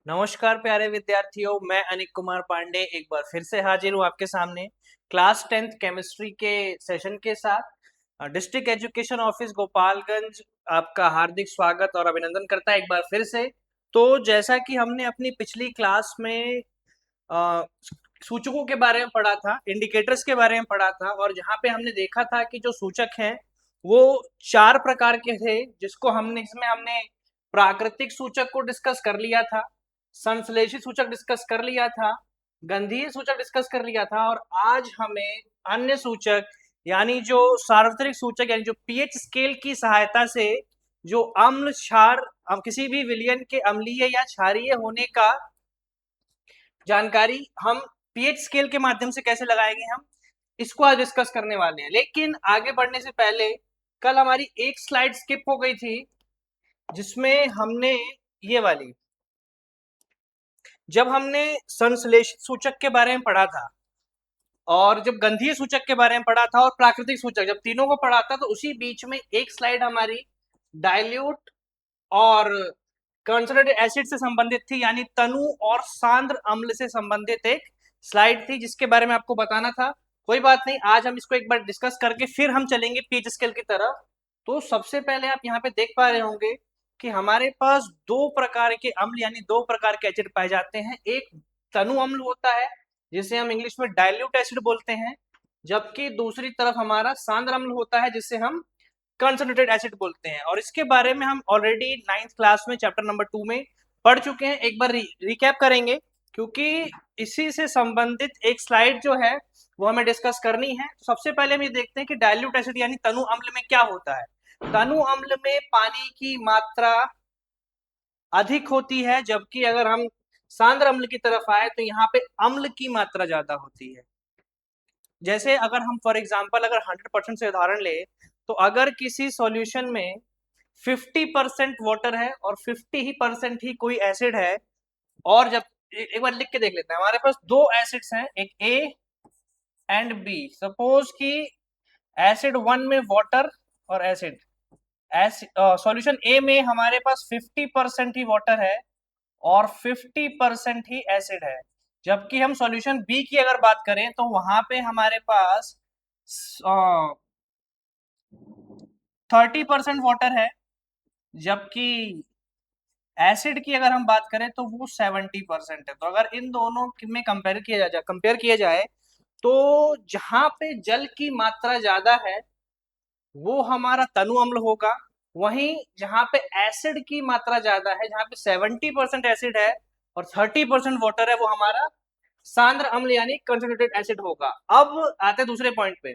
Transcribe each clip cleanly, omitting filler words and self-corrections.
नमस्कार प्यारे विद्यार्थियों, मैं अनिक कुमार पांडे एक बार फिर से हाजिर हूँ आपके सामने क्लास 10th केमिस्ट्री के सेशन के साथ। डिस्ट्रिक्ट एजुकेशन ऑफिस गोपालगंज आपका हार्दिक स्वागत और अभिनंदन करता है एक बार फिर से। तो जैसा कि हमने अपनी पिछली क्लास में अ, सूचकों के बारे में पढ़ा था, इंडिकेटर्स के बारे में पढ़ा था, और जहाँ पे हमने देखा था कि जो सूचक हैं वो चार प्रकार के थे, जिसमें हमने प्राकृतिक सूचक को डिस्कस कर लिया था, संश्लेषित सूचक डिस्कस कर लिया था, गंधीय सूचक डिस्कस कर लिया था, और आज हमें अन्य सूचक यानी जो सार्वत्रिक सूचक यानी जो पीएच स्केल की सहायता से जो अम्ल क्षार किसी भी विलयन के अम्लीय या क्षारीय होने का जानकारी हम पीएच स्केल के माध्यम से कैसे लगाएंगे, हम इसको आज डिस्कस करने वाले हैं। लेकिन आगे बढ़ने से पहले कल हमारी एक स्लाइड स्किप हो गई थी, जिसमें हमने ये वाली, जब हमने संश्लेषित सूचक के बारे में पढ़ा था और जब गंधीय सूचक के बारे में पढ़ा था और प्राकृतिक सूचक, जब तीनों को पढ़ा था, तो उसी बीच में एक स्लाइड हमारी डाइल्यूट और कंसंट्रेटेड एसिड से संबंधित थी, यानी तनु और सांद्र अम्ल से संबंधित एक स्लाइड थी, जिसके बारे में आपको बताना था। कोई बात नहीं, आज हम इसको एक बार डिस्कस करके फिर हम चलेंगे पीएच स्केल की तरफ। तो सबसे पहले आप यहाँ पे देख पा रहे होंगे कि हमारे पास दो प्रकार के अम्ल यानी दो प्रकार के एसिड पाए जाते हैं। एक तनु अम्ल होता है जिसे हम इंग्लिश में डाइल्यूट एसिड बोलते हैं, जबकि दूसरी तरफ हमारा सांद्र अम्ल होता है जिसे हम कंसंट्रेटेड एसिड बोलते हैं। और इसके बारे में हम ऑलरेडी 9th क्लास में चैप्टर नंबर 2 में पढ़ चुके हैं। एक बार रिकैप करेंगे, क्योंकि इसी से संबंधित एक स्लाइड जो है वो हमें डिस्कस करनी है। सबसे पहले हम ये देखते हैं कि डाइल्यूट एसिड यानी तनु अम्ल में क्या होता है। तनु अम्ल में पानी की मात्रा अधिक होती है, जबकि अगर हम सांद्र अम्ल की तरफ आए तो यहाँ पे अम्ल की मात्रा ज्यादा होती है। जैसे अगर हम फॉर एग्जाम्पल अगर 100% से उदाहरण ले, तो अगर किसी सॉल्यूशन में 50% वाटर है और 50% ही कोई एसिड है, और जब एक बार लिख के देख लेते हैं, हमारे पास दो एसिड्स हैं, एक ए एंड बी। सपोज कि एसिड 1 में वाटर और एसिड सॉल्यूशन ए में हमारे पास 50% ही वाटर है और 50% ही एसिड है, जबकि हम सॉल्यूशन बी की अगर बात करें तो वहां पे हमारे पास 30% वाटर है, जबकि एसिड की अगर हम बात करें तो वो 70% है। तो अगर इन दोनों में कंपेयर किया जाए तो जहां पे जल की मात्रा ज्यादा है वो हमारा तनु अम्ल होगा, वहीं जहां पे एसिड की मात्रा ज्यादा है, जहां पे 70% एसिड है और 30% वाटर है, वो हमारा सांद्र अम्ल यानी कंसंट्रेटेड एसिड होगा। अब आते हैं दूसरे पॉइंट पे।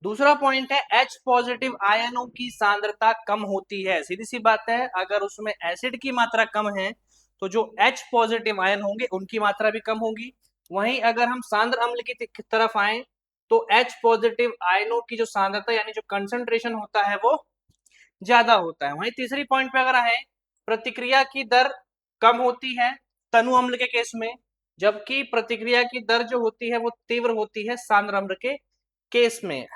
दूसरा पॉइंट है H पॉजिटिव आयनों की सांद्रता कम होती है। सीधी सी बात है, अगर उसमें एसिड की मात्रा कम है तो जो H पॉजिटिव आयन होंगे उनकी मात्रा भी कम होगी। वहीं अगर हम सांद्र अम्ल की तरफ आए तो H पॉजिटिव आयनों की जो सांद्रता यानी जो कंसंट्रेशन होता है वो ज्यादा होता है। वहीं तीसरी पॉइंट पे अगर आए, प्रतिक्रिया की दर कम होती है तनु अम्ल के केस में, जबकि प्रतिक्रिया की दर जो होती है वो तीव्र होती है सांद्र अम्ल के केस में।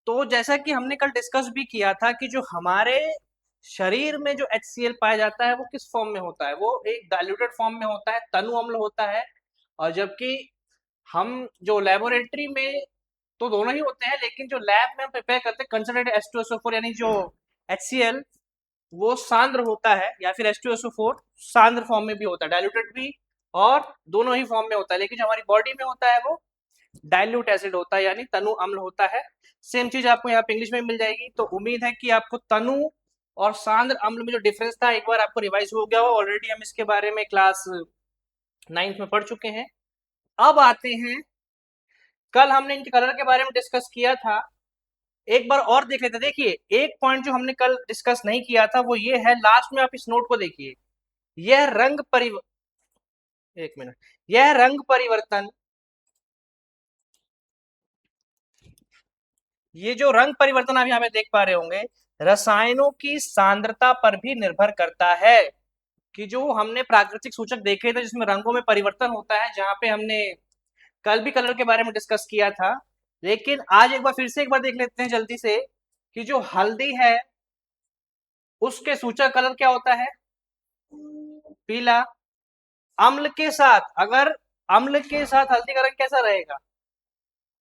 तो जैसा कि हमने कल डिस्कस भी किया था कि जो हमारे शरीर में जो HCl पाया जाता है वो किस फॉर्म में होता है, वो एक डाइल्यूटेड फॉर्म में होता है, तनु अम्ल होता है। और जबकि हम जो लेबोरेटरी में तो दोनों ही होते हैं, लेकिन जो लैब में हम प्रिपेयर करते हैं कंसंट्रेटेड H2SO4 यानी जो HCl, वो सांद्र होता है, या फिर H2SO4 सांद्र फॉर्म में भी होता है, डाइल्यूटेड भी और दोनों ही फॉर्म में होता है। लेकिन जो हमारी बॉडी में होता है वो डाइल्यूट एसिड होता है यानी तनु अम्ल होता है। सेम चीज आपको यहाँ पे इंग्लिश में मिल जाएगी। तो उम्मीद है कि आपको तनु और सांद्र अम्ल में जो डिफरेंस था एक बार आपको रिवाइज हो गया हो। ऑलरेडी हम इसके बारे में क्लास 9th में पढ़ चुके हैं। अब आते हैं, कल हमने इनके कलर के बारे में डिस्कस किया था, एक बार और देख लेते हैं। देखिए, एक पॉइंट जो हमने कल डिस्कस नहीं किया था वो ये है, लास्ट में आप इस नोट को देखिए, यह रंग परिवर्तन, एक मिनट, यह रंग परिवर्तन, ये जो रंग परिवर्तन आप यहाँ पे देख पा रहे होंगे, रसायनों की सांद्रता पर भी निर्भर करता है। कि जो हमने प्राकृतिक सूचक देखे थे जिसमें रंगों में परिवर्तन होता है, जहां पे हमने कल भी कलर के बारे में डिस्कस किया था, लेकिन आज एक बार फिर से एक बार देख लेते हैं जल्दी से कि जो हल्दी है उसके सूचक कलर क्या होता है? पीला। अम्ल के साथ, अगर अम्ल के साथ हल्दी का रंग कैसा रहेगा?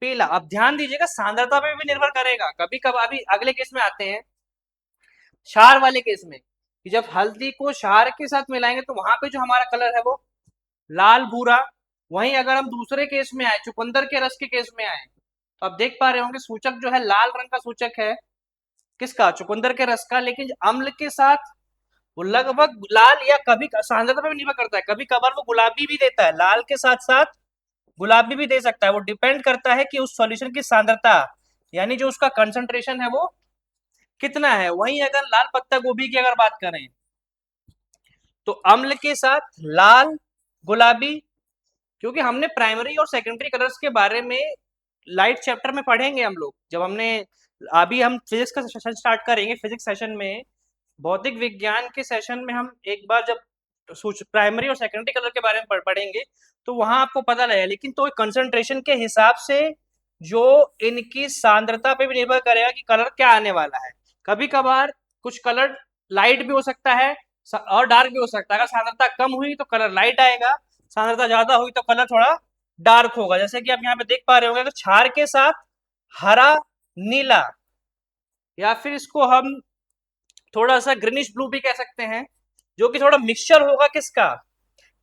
पीला। अब ध्यान दीजिएगा, सांद्रता पे भी निर्भर करेगा। कभी कभार, अभी अगले केस में आते हैं, क्षार वाले केस में, कि जब हल्दी को क्षार के साथ मिलाएंगे तो वहां पे जो हमारा कलर है वो लाल भूरा। वहीं अगर हम दूसरे केस में आए, चुकंदर के रस के केस में आए, तो आप देख पा रहे होंगे सूचक जो है लाल रंग का सूचक है, किसका? चुकंदर के रस का। लेकिन अम्ल के साथ वो लगभग लाल, या कभी सांद्रता पे भी निर्भर करता है, कभी कभार वो गुलाबी भी देता है, लाल के साथ साथ गुलाबी भी दे सकता है। वो डिपेंड करता है कि उस सॉल्यूशन की सांद्रता, यानी जो उसका कंसंट्रेशन है वो कितना है। वहीं अगर लाल पत्ता गोभी की अगर बात करें, तो अम्ल के साथ लाल, गुलाबी, क्योंकि हमने प्राइमरी और सेकेंडरी कलर्स के बारे में लाइट चैप्टर में पढ़ेंगे हम लोग, जब हमने, अभी हम फिजिक्स का सेशन स्टार्ट करेंगे, फिजिक्स सेशन में, भौतिक विज्ञान के सेशन में हम एक बार जब प्राइमरी और सेकेंडरी कलर के बारे में पढ़ेंगे तो वहां आपको पता लगेगा। लेकिन तो कंसंट्रेशन के हिसाब से जो इनकी सांद्रता पे भी निर्भर करेगा कि कलर क्या आने वाला है। कभी कभार कुछ कलर लाइट भी हो सकता है और डार्क भी हो सकता है। अगर सांद्रता कम हुई तो कलर लाइट आएगा, सांद्रता ज्यादा हुई तो कलर थोड़ा डार्क होगा। जैसे कि आप यहाँ पे देख पा रहे होंगे, तो क्षार के साथ हरा नीला, या फिर इसको हम थोड़ा सा ग्रीनिश ब्लू भी कह सकते हैं, जो कि थोड़ा मिक्सचर होगा किसका?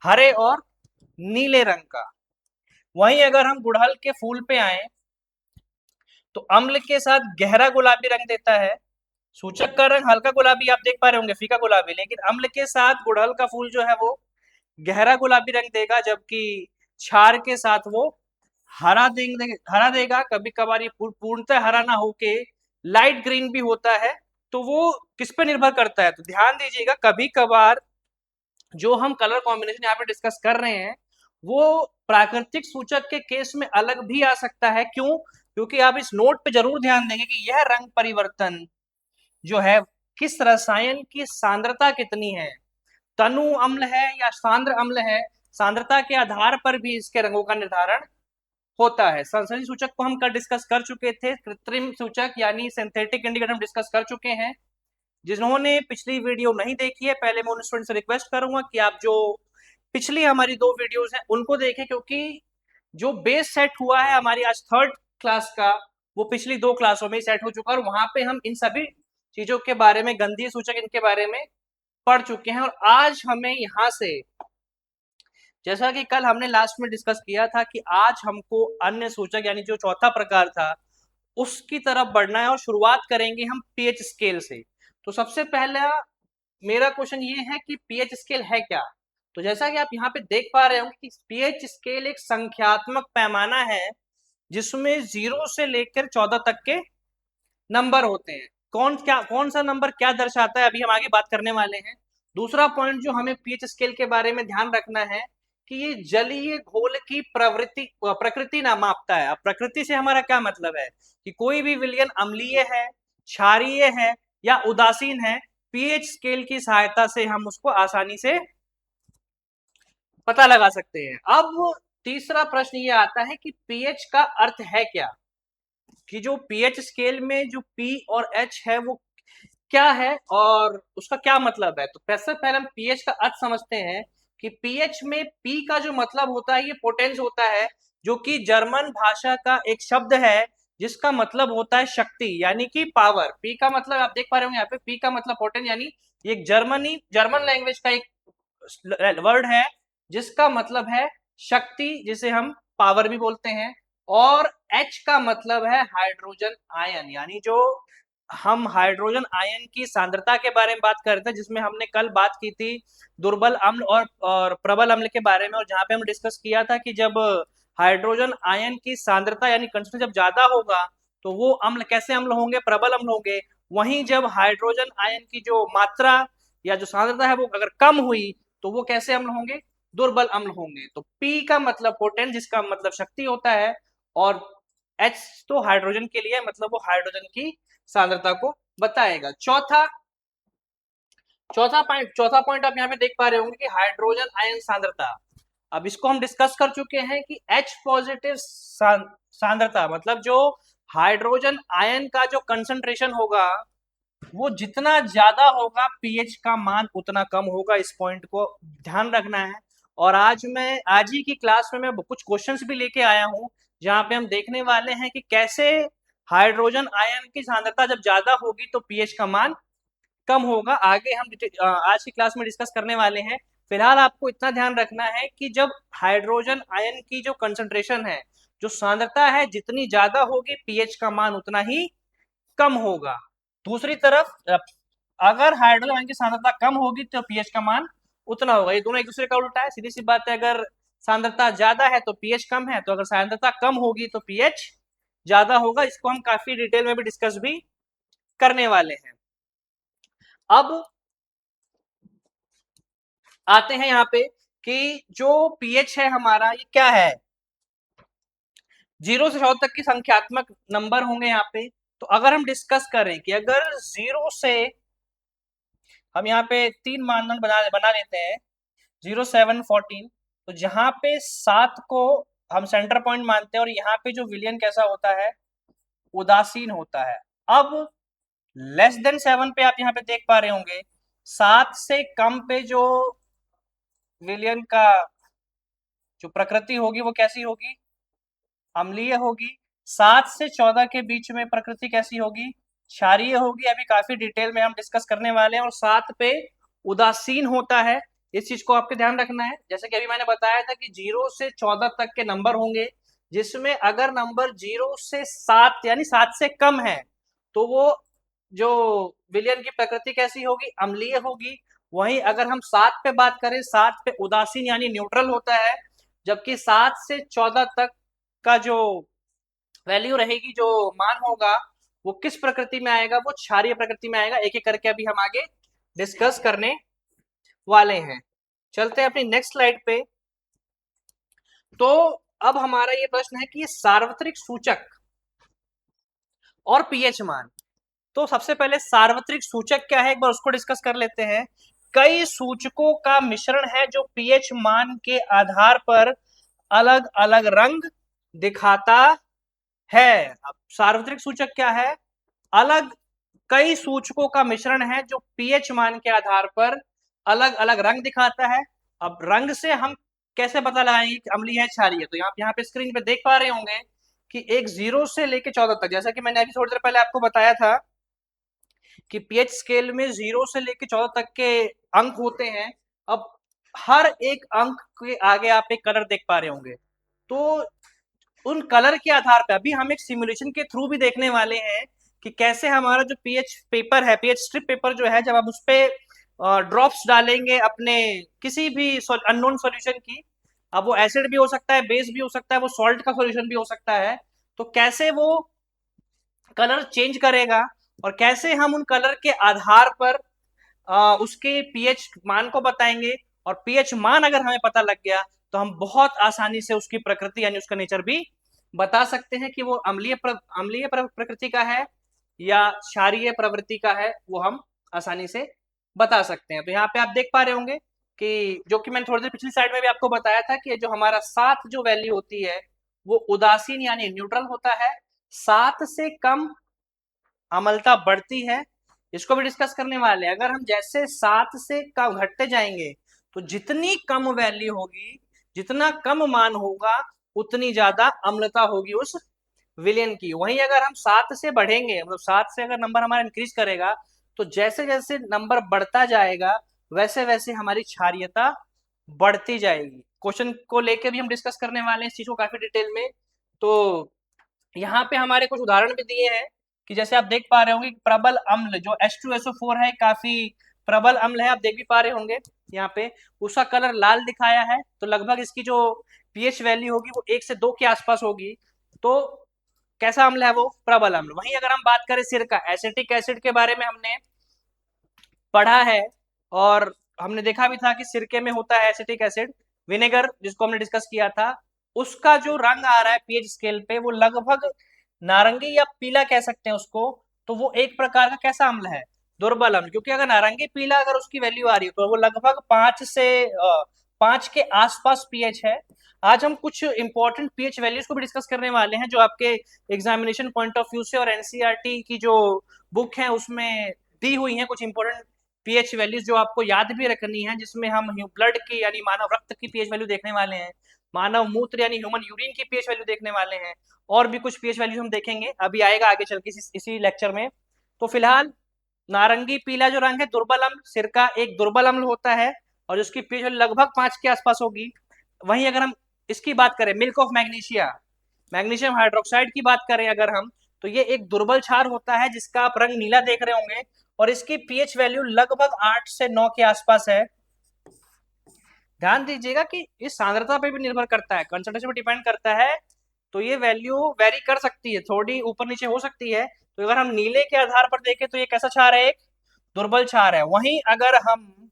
हरे और नीले रंग का। वहीं अगर हम गुड़हल के फूल पे आए, तो अम्ल के साथ गहरा गुलाबी रंग देता है, सूचक का रंग हल्का गुलाबी आप देख पा रहे होंगे, फीका गुलाबी। लेकिन अम्ल के साथ गुड़हल का फूल जो है वो गहरा गुलाबी रंग देगा, जबकि क्षार के साथ वो हरा देगा। कभी कभार ये पूर्णतः हरा ना होके लाइट ग्रीन भी होता है। तो वो किस पे निर्भर करता है? तो ध्यान दीजिएगा, कभी कभार जो हम कलर कॉम्बिनेशन यहाँ पे डिस्कस कर रहे हैं वो प्राकृतिक सूचक के केस में अलग भी आ सकता है। क्यों? क्योंकि आप इस नोट पे जरूर ध्यान देंगे कि यह रंग परिवर्तन जो है किस रसायन की सांद्रता कितनी है, तनु अम्ल है या सांद्र अम्ल है, सांद्रता के आधार पर भी इसके रंगों का निर्धारण होता है। संश्लेषित सूचक को हम कल डिस्कस कर चुके थे, कृत्रिम सूचक यानी सिंथेटिक इंडिकेटर हम डिस्कस कर चुके हैं। जिन्होंने पिछली वीडियो नहीं देखी है, पहले मैं उन स्टूडेंट से रिक्वेस्ट करूंगा कि आप जो पिछली हमारी 2 वीडियोस हैं उनको देखें, क्योंकि जो बेस सेट हुआ है हमारी आज 3rd क्लास का, वो पिछली 2 क्लासों में सेट हो चुका है, और वहां पे हम इन सभी चीजों के बारे में, गंधीय सूचक इनके बारे में पढ़ चुके हैं। और आज हमें यहाँ से, जैसा कि कल हमने लास्ट में डिस्कस किया था, कि आज हमको अन्य सूचक यानी जो चौथा प्रकार था उसकी तरफ बढ़ना है, और शुरुआत करेंगे हम पीएच स्केल से। तो सबसे पहला मेरा क्वेश्चन ये है कि पीएच स्केल है क्या? तो जैसा कि आप यहाँ पे देख पा रहे होंगे कि पीएच स्केल एक संख्यात्मक पैमाना है जिसमें 0 से लेकर 14 तक के नंबर होते हैं। कौन सा नंबर क्या दर्शाता है, अभी हम आगे बात करने वाले हैं। दूसरा पॉइंट जो हमें पीएच स्केल के बारे में ध्यान रखना है कि ये जलीय घोल की प्रकृति ना मापता है। अब प्रकृति से हमारा क्या मतलब है कि कोई भी विलयन अम्लीय है, क्षारीय है या उदासीन है, पीएच स्केल की सहायता से हम उसको आसानी से पता लगा सकते हैं। अब तीसरा प्रश्न ये आता है कि पीएच का अर्थ है क्या, कि जो पीएच स्केल में जो पी और एच है वो क्या है और उसका क्या मतलब है। तो सबसे पहले हम पीएच का अर्थ समझते हैं कि पीएच में पी का जो मतलब होता है ये पोटेंस होता है, जो कि जर्मन भाषा का एक शब्द है जिसका मतलब होता है शक्ति यानी कि पावर। पी का मतलब आप देख पा रहे होंगे यहाँ पे, पी का मतलब पोटेंस, यानी एक जर्मन लैंग्वेज का एक वर्ड है जिसका मतलब है शक्ति, जिसे हम पावर भी बोलते हैं। और एच का मतलब है हाइड्रोजन आयन, यानी जो हम हाइड्रोजन आयन की सांद्रता के बारे में बात कर रहे थे, जिसमें हमने कल बात की थी दुर्बल अम्ल और प्रबल अम्ल के बारे में, और जहां पे हम डिस्कस किया था कि जब हाइड्रोजन आयन की सांद्रता यानी कंसंट्रेशन जब ज्यादा होगा तो वो अम्ल कैसे अम्ल होंगे? प्रबल अम्ल होंगे। वहीं जब हाइड्रोजन आयन की जो मात्रा या जो सांद्रता है वो अगर कम हुई तो वो कैसे अम्ल होंगे? दुर्बल अम्ल होंगे। तो पी का मतलब पोटेंट, जिसका मतलब शक्ति होता है, और एच तो हाइड्रोजन के लिए मतलब वो हाइड्रोजन की सांद्रता को बताएगा। चौथा पॉइंट आप यहाँ पे देख पा रहे होंगे कि हाइड्रोजन आयन सांद्रता। अब इसको हम डिस्कस कर चुके हैं कि H पॉजिटिव सांद्रता मतलब जो हाइड्रोजन आयन का जो कंसंट्रेशन होगा वो जितना ज्यादा होगा पीएच का मान उतना कम होगा। इस पॉइंट को ध्यान रखना है। और आज ही की क्लास में मैं कुछ क्वेश्चंस भी लेके आया हूँ, जहाँ पे हम देखने वाले हैं कि कैसे हाइड्रोजन आयन की सांद्रता जब ज्यादा होगी तो पीएच का मान कम होगा। आगे हम आज की क्लास में डिस्कस करने वाले हैं। फिलहाल आपको इतना ध्यान रखना है कि जब हाइड्रोजन आयन की जो कंसंट्रेशन है, जो सांद्रता है, जितनी ज्यादा होगी पीएच का मान उतना ही कम होगा। दूसरी तरफ अगर हाइड्रोजन आयन की सांद्रता कम होगी तो पीएच का मान उतना होगा। ये दोनों एक दूसरे का उल्टा है, सीधी सी बात है। अगर सांद्रता ज्यादा है तो पीएच कम है, तो अगर सांद्रता कम होगी तो पीएच ज्यादा होगा। इसको हम काफी डिटेल में भी डिस्कस भी करने वाले हैं। अब आते हैं यहाँ पे कि जो पीएच है हमारा, ये क्या है? 0 से 100 तक की संख्यात्मक नंबर होंगे यहाँ पे। तो अगर हम डिस्कस करें कि अगर 0 से, हम यहाँ पे 3 मानदंड बना लेते हैं, 0, 7, 14। तो जहाँ पे 7 को हम सेंटर पॉइंट मानते हैं और यहाँ पे जो विलियन कैसा होता है, उदासीन होता है। अब लेस देन 7 पे आप यहाँ पे देख पा रहे होंगे, 7 से कम पे जो विलियन का जो प्रकृति होगी वो कैसी होगी? अम्लीय होगी। 7 से 14 के बीच में प्रकृति कैसी होगी? क्षारीय होगी। अभी काफी डिटेल में हम डिस्कस करने वाले हैं। और 7 पे उदासीन होता है। इस चीज को आपके ध्यान रखना है। जैसे कि अभी मैंने बताया था कि 0 से 14 तक के नंबर होंगे, जिसमें अगर नंबर 0 से 7 यानी 7 से कम है तो वो जो विलयन की प्रकृति कैसी होगी? अम्लीय होगी। वहीं अगर हम 7 पे बात करें, 7 पे उदासीन यानी न्यूट्रल होता है। जबकि 7 से 14 तक का जो वैल्यू रहेगी, जो मान होगा, वो किस प्रकृति में आएगा? वो क्षारीय प्रकृति में आएगा। एक एक करके अभी हम आगे डिस्कस करने वाले हैं। चलते हैं अपनी नेक्स्ट स्लाइड पे। तो अब हमारा ये प्रश्न है कि ये सार्वत्रिक सूचक और पीएच मान। तो सबसे पहले सार्वत्रिक सूचक क्या है, एक बार उसको डिस्कस कर लेते हैं। कई सूचकों का मिश्रण है जो पीएच मान के आधार पर अलग अलग रंग दिखाता है। अब सार्वत्रिक सूचक क्या है? अलग कई सूचकों का मिश्रण है जो पीएच मान के आधार पर अलग अलग रंग दिखाता है। अब रंग से हम कैसे पता लगाएंगे कि अम्लीय है क्षारीय? तो आप यहाँ पे स्क्रीन पे देख पा रहे होंगे कि एक 0 से लेके 14 तक, जैसा कि मैंने अभी थोड़ी देर पहले आपको बताया था कि पीएच स्केल में 0 से लेके 14 तक के अंक होते हैं। अब हर एक अंक के आगे आप एक कलर देख पा रहे होंगे। तो उन कलर के आधार पर अभी हम एक सिमुलेशन के थ्रू भी देखने वाले हैं कि कैसे हमारा जो पीएच पेपर है, पीएच स्ट्रिप पेपर जो है, जब आप उस पर ड्रॉप्स डालेंगे अपने किसी भी अननोन सॉल्यूशन की, अब वो एसिड भी हो सकता है, बेस भी हो सकता है, वो सॉल्ट का सॉल्यूशन भी हो सकता है, तो कैसे वो कलर चेंज करेगा और कैसे हम उन कलर के आधार पर उसके पीएच मान को बताएंगे। और पीएच मान अगर हमें पता लग गया तो हम बहुत आसानी से उसकी प्रकृति यानी उसका नेचर भी बता सकते हैं कि वो अम्लीय प्रकृति का है या क्षारीय प्रवृत्ति का है, वो हम आसानी से बता सकते हैं। तो यहाँ पे आप देख पा रहे होंगे कि जो कि मैंने थोड़ी देर पिछली साइड में भी आपको बताया था कि जो हमारा 7 जो वैल्यू होती है वो उदासीन यानी न्यूट्रल होता है। 7 से कम अम्लता बढ़ती है। इसको भी डिस्कस करने वाले हैं। अगर हम जैसे 7 से कम घटते जाएंगे तो जितनी कम वैल्यू होगी, जितना कम मान होगा, उतनी ज्यादा अम्लता होगी उस विलेन की। वहीं अगर हम 7 से बढ़ेंगे, मतलब 7 से अगर नंबर हमारा इंक्रीज करेगा, तो जैसे जैसे नंबर बढ़ता जाएगा वैसे वैसे हमारी क्षारीयता बढ़ती जाएगी। क्वेश्चन को लेके भी हम डिस्कस करने वाले हैं इस चीज को काफी डिटेल में। तो यहाँ पे हमारे कुछ उदाहरण भी दिए हैं कि जैसे आप देख पा रहे होंगे प्रबल अम्ल जो H2SO4 है, काफी प्रबल अम्ल है, आप देख भी पा रहे होंगे यहाँ पे उसका कलर लाल दिखाया है। तो लगभग इसकी जो पीएच वैल्यू होगी वो 1 से 2 के आसपास होगी। तो कैसा अम्ल है? वो प्रबल अम्ल। वहीं अगर हम बात करें सिरका, एसिटिक एसिड के बारे में हमने पढ़ा है और हमने देखा भी था कि सिरके में होता है एसिटिक एसिड। विनेगर जिसको हमने डिस्कस किया था, उसका जो रंग आ रहा है पीएच स्केल पे वो लगभग नारंगी या पीला कह सकते हैं उसको। तो वो एक प्रकार का कैसा अम्ल है? दुर्बल अम्ल। क्योंकि अगर नारंगी पीला अगर उसकी वैल्यू आ रही है तो वो लगभग 5 के आसपास पीएच है। आज हम कुछ इंपॉर्टेंट पीएच वैल्यूज को भी डिस्कस करने वाले हैं जो आपके एग्जामिनेशन पॉइंट ऑफ व्यू से और एनसीईआरटी की जो बुक है उसमें दी हुई हैं कुछ इंपॉर्टेंट पीएच वैल्यूज जो आपको याद भी रखनी है, जिसमें हम ब्लड की यानी मानव रक्त की पीएच वैल्यू देखने वाले हैं, मानव मूत्र यानी ह्यूमन यूरिन की पीएच वैल्यू देखने वाले हैं, और भी कुछ पीएच वैल्यू हम देखेंगे, अभी आएगा आगे चल के इसी लेक्चर में। तो फिलहाल नारंगी पीला जो रंग है दुर्बल अम्ल, सिरका एक दुर्बल अम्ल होता है और जिसकी पीएच वैल्यू लगभग 5 के आसपास होगी। वहीं अगर हम इसकी बात करें milk of magnesia, magnesium hydroxide की बात करें अगर हम, तो ये एक दुर्बल क्षार होता है जिसका आप रंग नीला देख रहे होंगे और इसकी पीएच वैल्यू लगभग 8 से 9 के आसपास है। ध्यान दीजिएगा कि इस सांद्रता पे भी निर्भर करता है, कंसंट्रेशन पे डिपेंड करता है, तो ये वैल्यू वेरी कर सकती है, थोड़ी ऊपर नीचे हो सकती है। तो अगर हम नीले के आधार पर देखें तो ये कैसा क्षार है, एक दुर्बल क्षार है। वहीं अगर हम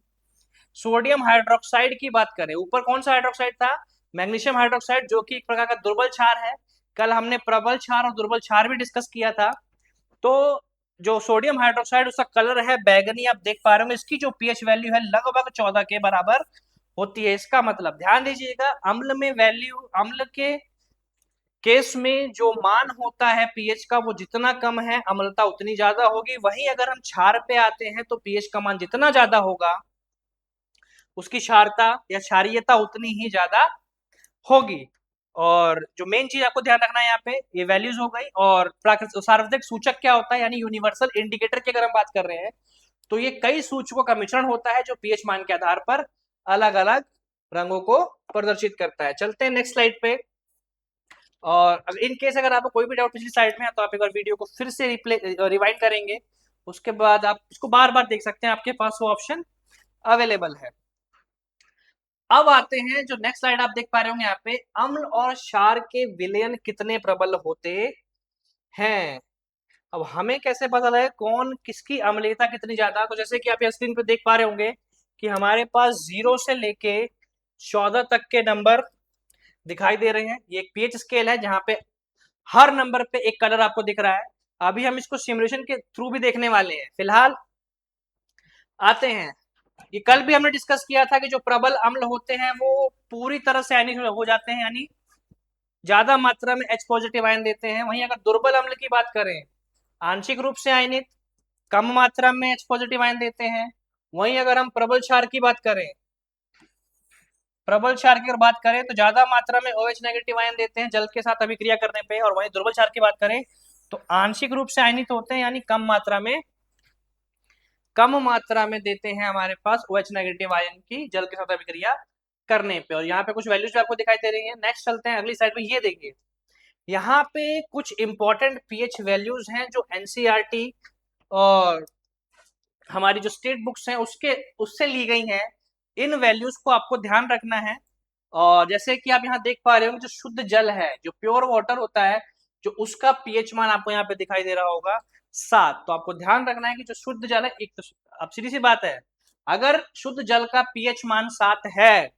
सोडियम हाइड्रोक्साइड की बात करें, ऊपर कौन सा हाइड्रोक्साइड था, मैग्नीशियम हाइड्रोक्साइड, जो कि एक प्रकार का दुर्बल क्षार है। कल हमने प्रबल क्षार और दुर्बल क्षार भी डिस्कस किया था। तो जो सोडियम हाइड्रोक्साइड उसका कलर है बैगनी, आप देख पा रहे होंगे, इसकी जो पीएच वैल्यू है लगभग 14 के बराबर होती है। इसका मतलब ध्यान दीजिएगा, अम्ल में वैल्यू, अम्ल के केस में जो मान होता है पीएच का वो जितना कम है अम्लता उतनी ज्यादा होगी। वहीं अगर हम क्षार पे आते हैं तो पीएच का मान जितना ज्यादा होगा उसकी क्षारता या क्षारीयता उतनी ही ज्यादा होगी। और जो मेन चीज आपको ध्यान रखना है यहाँ पे, ये वैल्यूज हो गई। और प्राकृतिक सार्वत्रिक सूचक क्या होता है, यानी यूनिवर्सल इंडिकेटर की अगर हम बात कर रहे हैं तो ये कई सूचकों का मिश्रण होता है जो पीएच मान के आधार पर अलग अलग रंगों को प्रदर्शित करता है। चलते हैं नेक्स्ट स्लाइड पे। और इन केस अगर आपको कोई भी डाउट पिछली स्लाइड में है तो आप एक बार वीडियो को फिर से रिवाइंड करेंगे, उसके बाद आप इसको बार बार देख सकते हैं, आपके पास वो ऑप्शन अवेलेबल है। अब आते हैं जो नेक्स्ट स्लाइड आप देख पा रहे होंगे यहाँ पे, अम्ल और क्षार के विलयन कितने प्रबल होते हैं। अब हमें कैसे पता लगे कौन किसकी अम्लीयता कितनी ज्यादा, तो जैसे कि आप यहाँ स्क्रीन पे देख पा रहे होंगे कि हमारे पास 0 से लेके 14 तक के नंबर दिखाई दे रहे हैं। ये एक पीएच स्केल है जहां पे हर नंबर पे एक कलर आपको दिख रहा है। अभी हम इसको सिमुलेशन के थ्रू भी देखने वाले हैं। फिलहाल आते हैं, ये कल भी हमने डिस्कस किया था कि जो प्रबल अम्ल होते हैं वो पूरी तरह से आयनिक हो जाते हैं, यानी ज्यादा मात्रा में H पॉजिटिव आयन देते हैं। वहीं अगर दुर्बल अम्ल की बात करें, आंशिक रूप से आयनित, कम मात्रा में H पॉजिटिव आयन देते हैं। वहीं अगर हम प्रबल क्षार की बात करें, प्रबल क्षार की अगर बात करें तो ज्यादा मात्रा में OH नेगेटिव आयन देते हैं जल के साथ अभिक्रिया करने पे। और वहीं दुर्बल क्षार की बात करें तो आंशिक रूप से आयनित होते हैं, यानी कम मात्रा में देते हैं हमारे पास OH नेगेटिव आयन की जल के साथ अभिक्रिया करने पे। और यहाँ पे कुछ वैल्यूज आपको दिखाई दे रही है। नेक्स्ट चलते हैं अगली साइड में, ये देखिए यहाँ पे कुछ इंपॉर्टेंट पीएच वैल्यूज हैं जो एनसीईआरटी और हमारी जो स्टेट बुक्स हैं उससे ली गई हैं। इन वैल्यूज को आपको ध्यान रखना है। और जैसे कि आप यहाँ देख पा रहे हो, जो शुद्ध जल है, जो प्योर वाटर होता है, जो उसका पीएच मान आपको यहाँ पे दिखाई दे रहा होगा 7। तो आपको ध्यान रखना है कि जो शुद्ध जल है, एक तो अब सीधी सी बात है, अगर शुद्ध जल का पीएच मान 7 है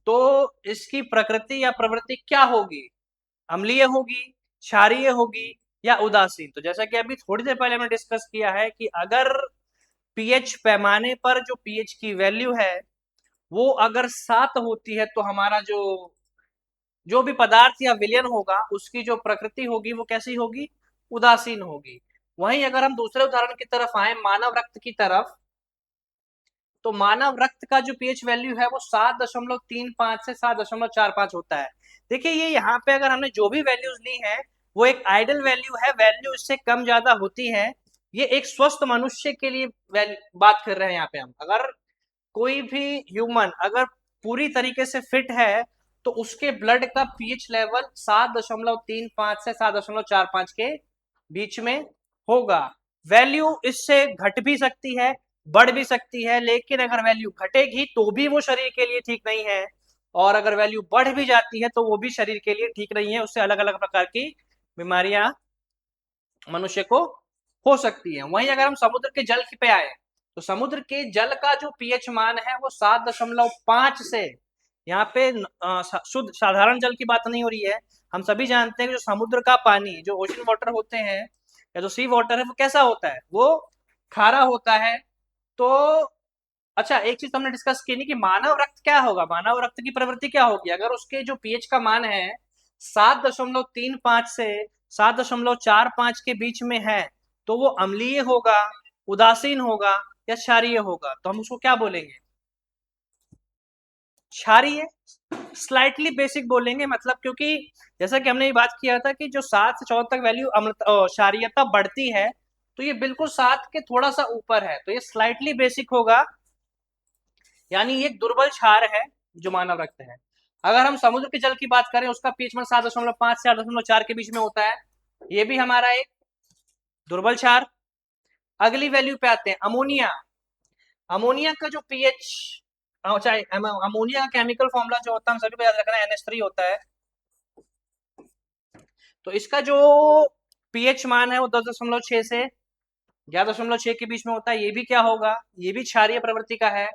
तो इसकी प्रकृति या प्रवृत्ति क्या होगी, अम्लीय होगी, क्षारीय होगी या उदासीन। तो जैसा कि अभी थोड़ी देर पहले हमने डिस्कस किया है कि अगर पीएच पैमाने पर जो पीएच की वैल्यू है वो अगर 7 होती है तो हमारा जो भी पदार्थ या विलयन होगा उसकी जो प्रकृति होगी वो कैसी होगी, उदासीन होगी। वहीं अगर हम दूसरे उदाहरण की तरफ आए, मानव रक्त की तरफ, तो मानव रक्त का जो पीएच वैल्यू है वो 7.35 से 7.45 होता है। देखिए ये यहाँ पे अगर हमने जो भी वैल्यूज ली है वो एक आइडल वैल्यू है, वैल्यू इससे कम ज्यादा होती है। ये एक स्वस्थ मनुष्य के लिए बात कर रहे हैं यहाँ पे हम। अगर कोई भी ह्यूमन अगर पूरी तरीके से फिट है तो उसके ब्लड का पीएच लेवल 7.35 से 7.45 के बीच में होगा। वैल्यू इससे घट भी सकती है, बढ़ भी सकती है, लेकिन अगर वैल्यू घटेगी तो भी वो शरीर के लिए ठीक नहीं है, और अगर वैल्यू बढ़ भी जाती है तो वो भी शरीर के लिए ठीक नहीं है। उससे अलग अलग प्रकार की बीमारियां मनुष्य को हो सकती है। वहीं अगर हम समुद्र के जल पे आए तो समुद्र के जल का जो पीएच मान है वो 7.5 से, यहाँ पे शुद्ध साधारण जल की बात नहीं हो रही है। हम सभी जानते हैं कि जो समुद्र का पानी, जो ओशन वाटर होते हैं या जो सी वाटर है, वो कैसा होता है, वो खारा होता है। तो अच्छा, एक चीज हमने डिस्कस की नहीं कि मानव रक्त क्या होगा, मानव रक्त की प्रवृत्ति क्या होगी। अगर उसके जो पीएच का मान है 7.35 से 7.45 के बीच में है तो वो अम्लीय होगा। उदासीन होगा या क्षारीय होगा, तो हम उसको क्या बोलेंगे? क्षारीय, स्लाइटली बेसिक बोलेंगे, मतलब क्योंकि जैसा कि हमने ये बात किया था कि जो 7 से 14 तक वैल्यू क्षारीयता बढ़ती है, तो ये बिल्कुल 7 के थोड़ा सा ऊपर है, तो ये स्लाइटली बेसिक होगा, यानी ये एक दुर्बल क्षार है जो मानव रक्त है। अगर हम समुद्र के जल की बात करें, उसका पीएच मान 7.5 से 8.4 के बीच में होता है, ये भी हमारा एक दुर्बल क्षार। अगली वैल्यू पे आते हैं, अमोनिया। अमोनिया का जो पीएच, चाहे अमोनिया का केमिकल फॉर्मूला जो होता है, हम सभी को याद रखना है, NH3 होता है। तो इसका जो पीएच मान है वो 10.6 से 11.6 के बीच में होता है, ये भी क्या होगा? ये भी क्षारीय प्रवृत्ति का है।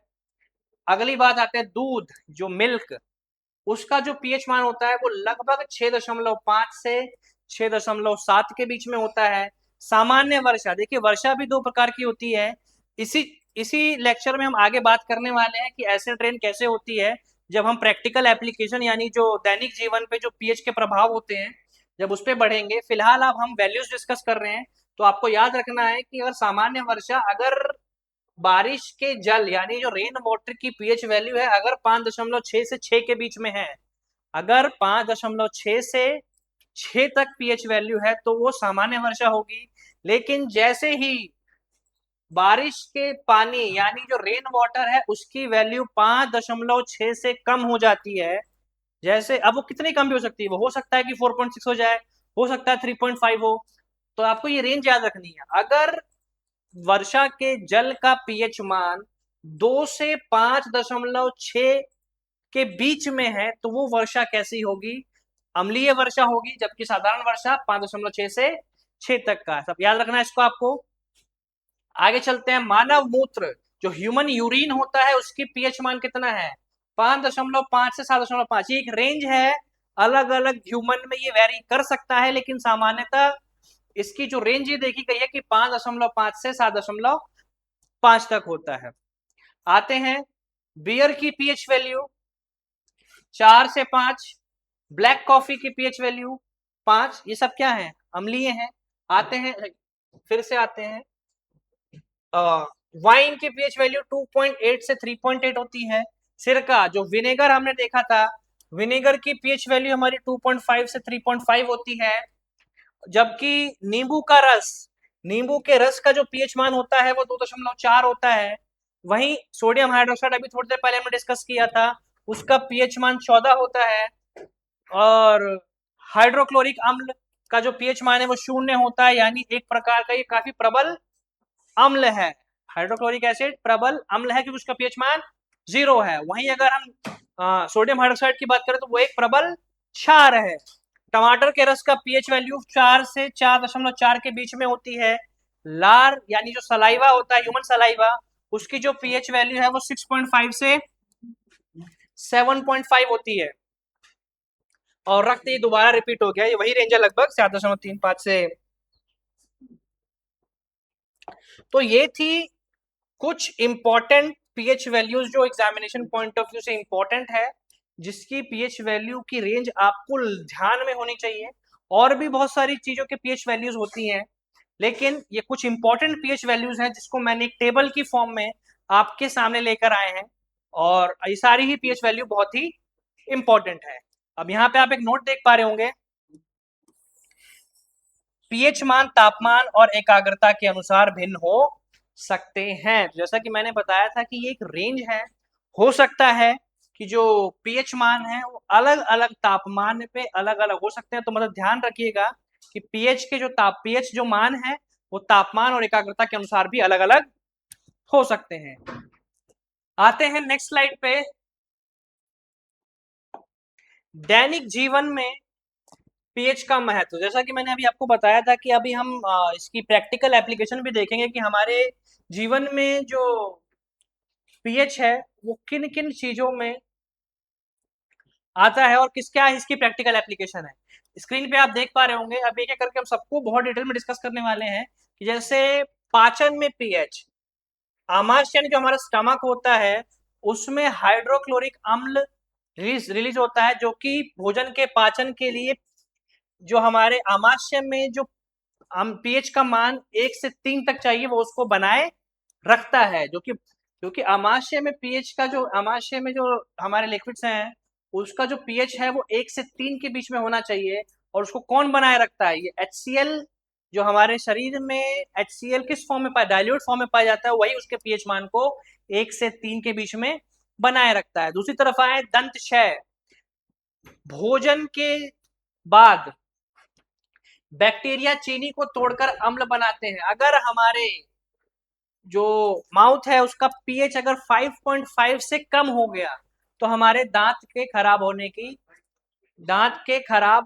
अगली बात आते हैं दूध, जो मिल्क, उसका जो पीएच मान होता है वो लगभग 6.5 से 6.7 के बीच में होता है। सामान्य वर्षा, देखिए वर्षा भी दो प्रकार की होती है, इसी इसी लेक्चर में हम आगे बात करने वाले हैं कि एसिड रेन कैसे होती है, जब हम प्रैक्टिकल एप्लीकेशन यानी जो दैनिक जीवन पे जो पीएच के प्रभाव होते हैं जब उस पर बढ़ेंगे। फिलहाल अब हम वैल्यूज डिस्कस कर रहे हैं, तो आपको याद रखना है कि अगर सामान्य वर्षा, अगर बारिश के जल यानी जो रेन वाटर की पीएच वैल्यू है अगर 5.6 से 6 के बीच में है, अगर 5.6 से 6 तक पीएच वैल्यू है तो वो सामान्य वर्षा होगी। लेकिन जैसे ही बारिश के पानी यानी जो रेन वाटर है उसकी वैल्यू 5.6 से कम हो जाती है, जैसे अब वो कितनी कम भी हो सकती है, वो हो सकता है कि 4.6 हो जाए, हो सकता है 3.5 हो, तो आपको ये रेंज याद रखनी है। अगर वर्षा के जल का पीएच मान 2 से 5.6 के बीच में है तो वो वर्षा कैसी होगी? अम्लीय वर्षा होगी, जबकि साधारण वर्षा 5.6 से 6 तक का है। सब याद रखना है इसको आपको। आगे चलते हैं, मानव मूत्र, जो ह्यूमन यूरिन होता है उसकी पीएच मान कितना है? 5.5 से 7.5। ये एक रेंज है, अलग अलग ह्यूमन में ये वेरी कर सकता है, लेकिन सामान्यतः इसकी जो रेंज ये देखी गई है कि 5.5 से 7.5 तक होता है। आते हैं बियर की पीएच वैल्यू 4 से 5, ब्लैक कॉफी की पीएच वैल्यू 5, ये सब क्या है? अम्लीय है। आते हैं, फिर से आते हैं, वाइन की पीएच वैल्यू 2.8 से 3.8 होती है। सिरका, जो विनेगर हमने देखा था, विनेगर की पीएच वैल्यू हमारी 2.5 से 3.5 होती है, जबकि नींबू का रस, नींबू के रस का जो पीएच मान होता है वो 2.4 होता है। वहीं सोडियम हाइड्रोक्साइड अभी थोड़ी देर पहले हमने डिस्कस किया था, उसका पीएच मान 14 होता है। और हाइड्रोक्लोरिक अम्ल का जो पीएच मान है वो 0 होता है, यानी एक प्रकार का ये काफी प्रबल अम्ल है। हाइड्रोक्लोरिक एसिड प्रबल अम्ल है क्योंकि उसका पीएच मान 0 है। वहीं अगर हम सोडियम हाइड्रोक्साइड की बात करें तो वो एक प्रबल क्षार है। टमाटर के रस का पीएच वैल्यू 4 से 4.4 के बीच में होती है। लार यानी जो सलाइवा होता है, ह्यूमन सलाइवा, उसकी जो पीएच वैल्यू है वो 6.5 से 7.5 होती है। और रक्त ये दोबारा रिपीट हो गया, ये वही रेंज है लगभग 7.35 से। तो ये थी कुछ इंपॉर्टेंट पीएच वैल्यूज जो एग्जामिनेशन पॉइंट ऑफ व्यू से इंपॉर्टेंट है, जिसकी पीएच वैल्यू की रेंज आपको ध्यान में होनी चाहिए। और भी बहुत सारी चीजों के पीएच वैल्यूज होती हैं, लेकिन ये कुछ इंपॉर्टेंट पीएच वैल्यूज हैं जिसको मैंने एक टेबल की फॉर्म में आपके सामने लेकर आए हैं, और ये सारी ही पीएच वैल्यू बहुत ही इंपॉर्टेंट है। अब यहाँ पे आप एक नोट देख पा रहे होंगे, पीएच मान तापमान और एकाग्रता के अनुसार भिन्न हो सकते हैं। जैसा कि मैंने बताया था कि ये एक रेंज है, हो सकता है कि जो पीएच मान है वो अलग अलग तापमान पे अलग अलग हो सकते हैं, तो मतलब ध्यान रखिएगा कि पीएच के जो पीएच जो मान है वो तापमान और एकाग्रता के अनुसार भी अलग अलग हो सकते हैं। आते हैं नेक्स्ट स्लाइड पे, दैनिक जीवन में पीएच का महत्व। जैसा कि मैंने अभी आपको बताया था कि अभी हम इसकी प्रैक्टिकल एप्लीकेशन भी देखेंगे कि हमारे जीवन में जो पीएच है वो किन किन चीजों में आता है और किस क्या इसकी प्रैक्टिकल एप्लीकेशन है। स्क्रीन पे आप देख पा रहे होंगे, अब एक एक करके हम सबको बहुत डिटेल में डिस्कस करने वाले हैं कि जैसे पाचन में पीएच, आमाशय यानी जो हमारा स्टमक होता है उसमें हाइड्रोक्लोरिक अम्ल रिलीज होता है, जो कि भोजन के पाचन के लिए जो हमारे आमाशय में जो हम पीएच का मान 1 से 3 तक चाहिए, वो उसको बनाए रखता है, जो कि क्योंकि अमाशय में पीएच का जो अमाशय में जो हमारे लिक्विड्स हैं उसका जो पीएच है वो 1 से 3 के बीच में होना चाहिए। और उसको कौन बनाए रखता है? ये HCl जो हमारे शरीर में HCl किस फॉर्म में पाया, डाइल्यूट फॉर्म में पाया जाता है, वही उसके पीएच मान को 1 से 3 के बीच में बनाए रखता है। दूसरी तरफ आए दंत क्षय, भोजन के बाद बैक्टीरिया चीनी को तोड़कर अम्ल बनाते हैं। अगर हमारे जो माउथ है उसका पीएच अगर 5.5 से कम हो गया तो हमारे दांत के खराब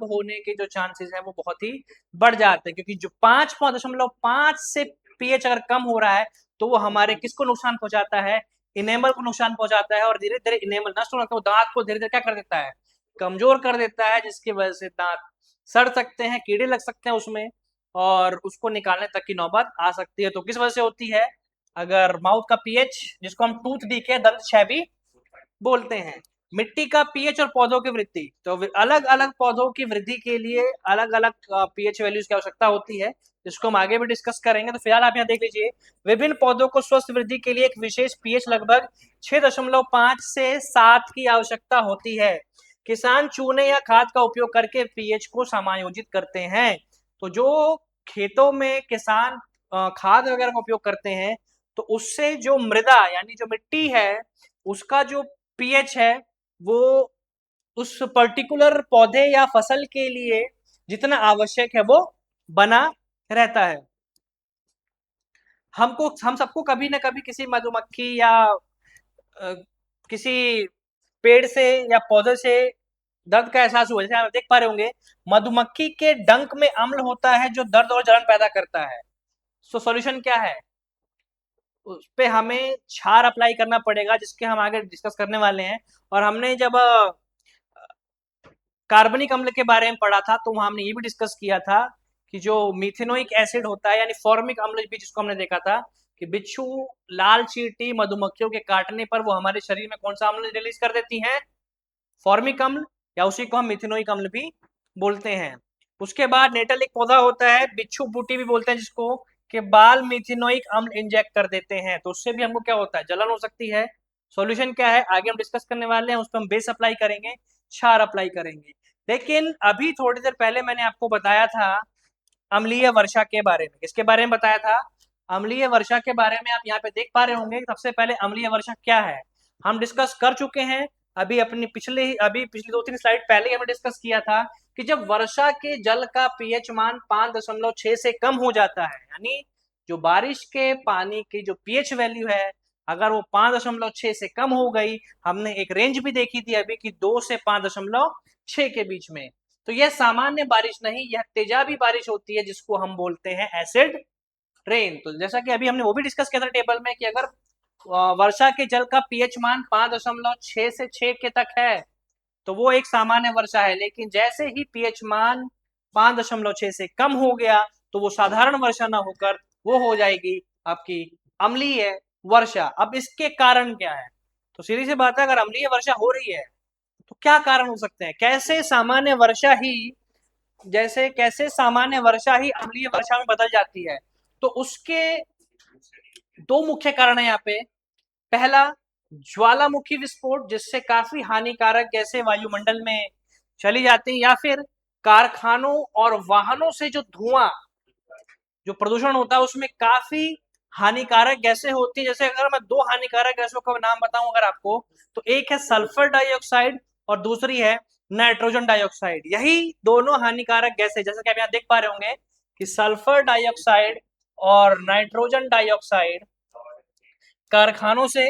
होने के जो चांसेस है वो बहुत ही बढ़ जाते हैं, क्योंकि जो 5.5 से पीएच अगर कम हो रहा है तो वो हमारे किसको नुकसान पहुंचाता है? इनेमल को नुकसान पहुंचाता है, और धीरे धीरे इनेमल नष्ट होने के दांत को धीरे धीरे क्या कर देता है? कमजोर कर देता है, जिसकी वजह से दांत सड़ सकते हैं, कीड़े लग सकते हैं उसमें, और उसको निकालने तक की नौबत आ सकती है। तो किस वजह से होती है? अगर माउथ का पीएच, जिसको हम टूथ डीके दंत क्षय भी बोलते हैं। मिट्टी का पीएच और पौधों की वृद्धि, तो अलग अलग पौधों की वृद्धि के लिए अलग अलग पीएच वैल्यूज की आवश्यकता होती है, जिसको हम आगे भी डिस्कस करेंगे। तो फिलहाल आप यहाँ देख लीजिए, विभिन्न पौधों को स्वस्थ वृद्धि के लिए एक विशेष पीएच लगभग 6.5 से 7 की आवश्यकता होती है। किसान चूने या खाद का उपयोग करके पीएच को समायोजित करते हैं। तो जो खेतों में किसान खाद वगैरह का उपयोग करते हैं, तो उससे जो मृदा यानी जो मिट्टी है उसका जो पीएच है वो उस पर्टिकुलर पौधे या फसल के लिए जितना आवश्यक है वो बना रहता है। हम सबको कभी ना कभी किसी मधुमक्खी या किसी पेड़ से या पौधे से दर्द का एहसास हुआ। जैसे आप देख पा रहे होंगे, मधुमक्खी के डंक में अम्ल होता है जो दर्द और जलन पैदा करता है। सो सॉल्यूशन क्या है? उस पे हमें क्षार अप्लाई करना पड़ेगा, जिसके हम आगे डिस्कस करने वाले हैं। और हमने जब कार्बनिक अम्ल के बारे में पढ़ा था तो वहां हमने ये भी डिस्कस किया था कि जो मिथेनोइक एसिड होता है यानी फॉर्मिक अम्ल भी, जिसको हमने देखा था कि बिच्छू लाल चींटी मधुमक्खियों के काटने पर वो हमारे शरीर में कौन सा अम्ल रिलीज कर देती हैं? फॉर्मिक अम्ल, या उसी को हम मिथेनोइक अम्ल भी बोलते हैं। उसके बाद नेटल एक पौधा होता है, बिच्छू बूटी भी बोलते हैं जिसको, कि बाल मिथेनोइक अम्ल इंजेक्ट कर देते हैं, तो उससे भी हमको क्या होता है? जलन हो सकती है। सॉल्यूशन क्या है? आगे हम डिस्कस करने वाले हैं। उस पर हम बेस अप्लाई करेंगे, क्षार अप्लाई करेंगे। लेकिन अभी थोड़ी देर पहले मैंने आपको बताया था अम्लीय वर्षा के बारे में। किसके बारे में बताया था? अम्लीय वर्षा के बारे में। आप यहाँ पे देख पा रहे होंगे, सबसे पहले अम्लीय वर्षा क्या है हम डिस्कस कर चुके हैं। अभी पिछली 2-3 स्लाइड पहले ही हमने डिस्कस किया था कि जब वर्षा के जल का पीएच मान 5.6 से कम हो जाता है, यानी जो बारिश के पानी की जो पीएच वैल्यू है अगर वो 5.6 से कम हो गई, हमने एक रेंज भी देखी थी अभी कि 2 से 5.6 के बीच में, तो यह सामान्य बारिश नहीं, यह तेजाबी बारिश होती है, जिसको हम बोलते हैं एसिड रेन। तो जैसा कि अभी हमने वो भी डिस्कस किया था टेबल में कि अगर वर्षा के जल का पीएच मान 5.6 से 6 के तक है तो वो एक सामान्य वर्षा है। लेकिन जैसे ही पीएच मान 5.6 से कम हो गया तो वो साधारण वर्षा ना होकर वो हो जाएगी आपकी अम्लीय वर्षा। अब इसके कारण क्या है? तो सीधी सी बात है, अगर अम्लीय वर्षा हो रही है तो क्या कारण हो सकते हैं? कैसे सामान्य वर्षा ही अम्लीय वर्षा में बदल जाती है? तो उसके दो मुख्य कारण है यहाँ पे। पहला, ज्वालामुखी विस्फोट, जिससे काफी हानिकारक गैसें वायुमंडल में चली जाती हैं, या फिर कारखानों और वाहनों से जो धुआं, जो प्रदूषण होता है उसमें काफी हानिकारक गैसें होती है। जैसे अगर मैं दो हानिकारक गैसों का नाम बताऊं अगर आपको, तो एक है सल्फर डाइऑक्साइड और दूसरी है नाइट्रोजन डाइऑक्साइड। यही दोनों हानिकारक गैसें, जैसे कि आप यहाँ देख पा रहे होंगे कि सल्फर डाइऑक्साइड और नाइट्रोजन डाइऑक्साइड कारखानों से